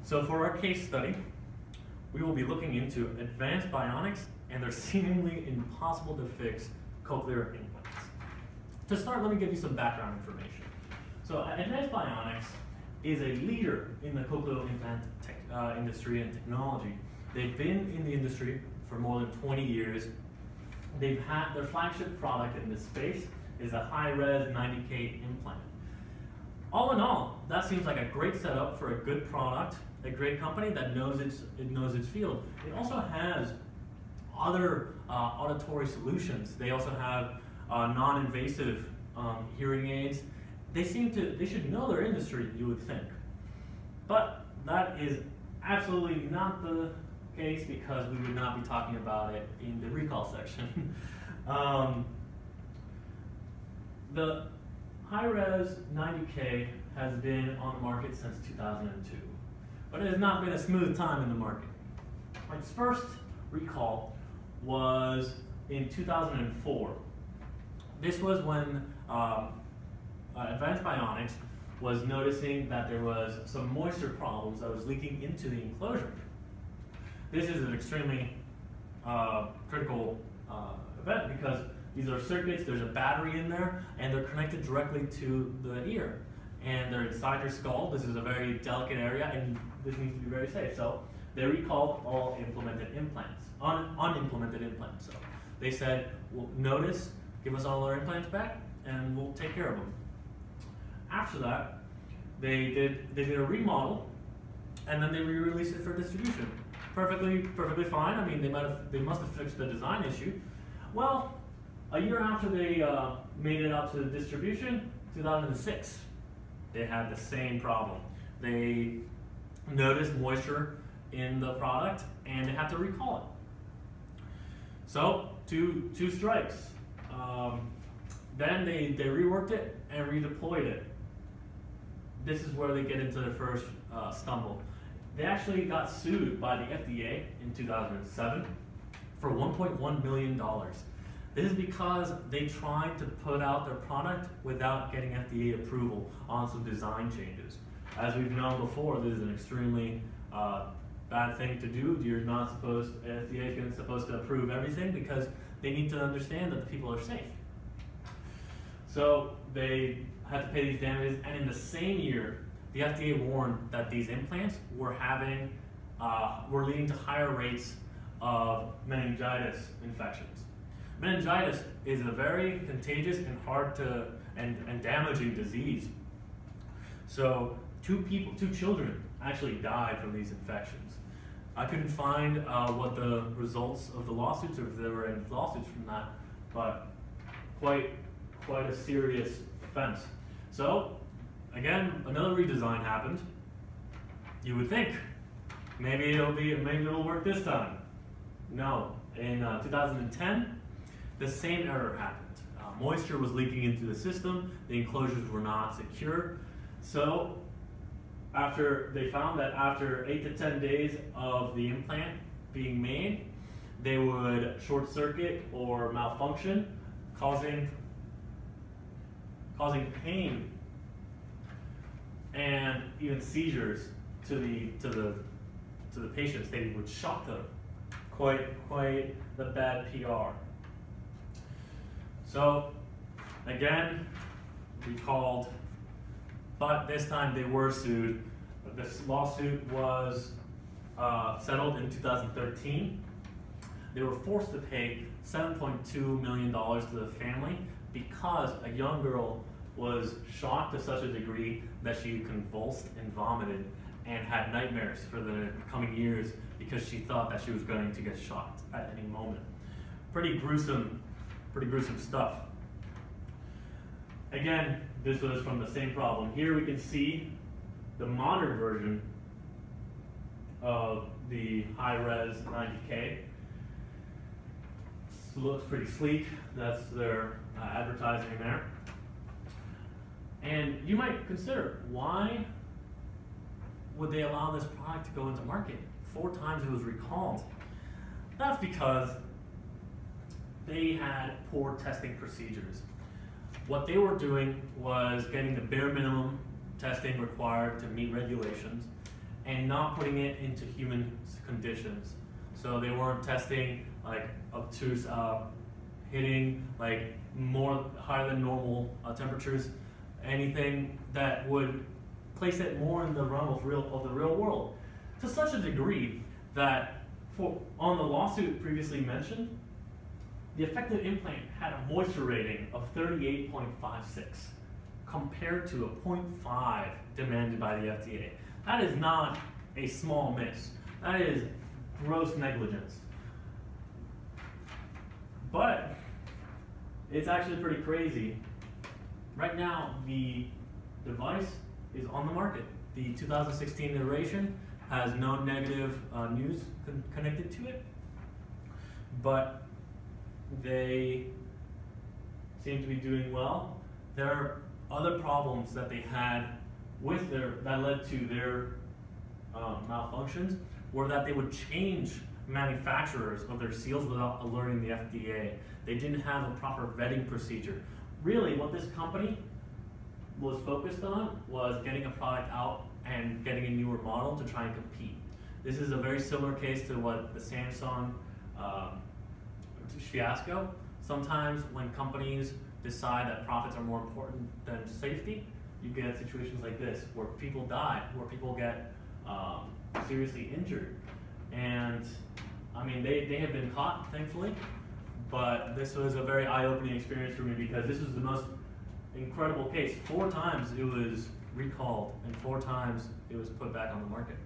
So for our case study, we will be looking into advanced bionics and their seemingly impossible to fix cochlear implants. To start, let me give you some background information. So Advanced Bionics is a leader in the cochlear implant industry and technology. They've been in the industry for more than 20 years. They've had their flagship product in this space is a high-res 90K implant. All in all, that seems like a great setup for a good product, a great company that knows its field. It also has other auditory solutions. They also have non-invasive hearing aids. They should know their industry, you would think. But that is absolutely not the case because we would not be talking about it in the recall section. The high-res 90K has been on the market since 2002, but it has not been a smooth time in the market. Its first recall was in 2004. This was when Advanced Bionics was noticing that there was some moisture problems that was leaking into the enclosure. This is an extremely critical event because these are circuits, there's a battery in there, and they're connected directly to the ear. And they're inside your skull. This is a very delicate area, and this needs to be very safe. So they recalled all implemented implants, unimplemented implants. So they said, well, notice, give us all our implants back, and we'll take care of them. After that, they did a remodel, and then they re-released it for distribution. Perfectly fine. I mean, they must have fixed the design issue. Well, a year after they made it out to the distribution, 2006, they had the same problem. They noticed moisture in the product, and they had to recall it. So two strikes. Then they reworked it and redeployed it. This is where they get into their first stumble. They actually got sued by the FDA in 2007 for $1.1 million. This is because they tried to put out their product without getting FDA approval on some design changes. As we've known before, this is an extremely bad thing to do. FDA is supposed to approve everything because they need to understand that the people are safe. So they had to pay these damages, and in the same year, the FDA warned that these implants were leading to higher rates of meningitis infections. Meningitis is a very contagious and hard to and damaging disease. So two children actually died from these infections. I couldn't find what the results of the lawsuits, or if there were any lawsuits from that, but quite a serious offense. So again, another redesign happened. You would think maybe it'll work this time. No, in 2010, the same error happened. Moisture was leaking into the system. The enclosures were not secure. So they found that after 8 to 10 days of the implant being made, they would short circuit or malfunction, causing pain and even seizures to the patients. They would shock them. Quite the bad PR. So again, recalled, but this time they were sued. This lawsuit was settled in 2013. They were forced to pay $7.2 million to the family because a young girl was shocked to such a degree that she convulsed and vomited and had nightmares for the coming years because she thought that she was going to get shocked at any moment. Pretty gruesome stuff. Again, this was from the same problem. Here we can see the modern version of the high-res 90K. Looks pretty sleek. That's their advertising there. And you might consider, why would they allow this product to go into market? 4 times it was recalled. That's because they had poor testing procedures. What they were doing was getting the bare minimum testing required to meet regulations, and not putting it into human conditions. So they weren't testing like obtuse hitting like more higher than normal temperatures, anything that would place it more in the realm of the real world, to such a degree that on the lawsuit previously mentioned, the affected implant had a moisture rating of 38.56 compared to a 0.5 demanded by the FDA. That is not a small miss. That is gross negligence. But it's actually pretty crazy. Right now, the device is on the market. The 2016 iteration has no negative news connected to it, but they seem to be doing well. There are other problems that they had with that led to their malfunctions, were that they would change manufacturers of their seals without alerting the FDA. They didn't have a proper vetting procedure. Really, what this company was focused on was getting a product out and getting a newer model to try and compete. This is a very similar case to what the Samsung fiasco. Sometimes when companies decide that profits are more important than safety, you get situations like this where people die, where people get seriously injured. And I mean, they have been caught, thankfully, but this was a very eye-opening experience for me because this was the most incredible case. 4 times it was recalled and 4 times it was put back on the market.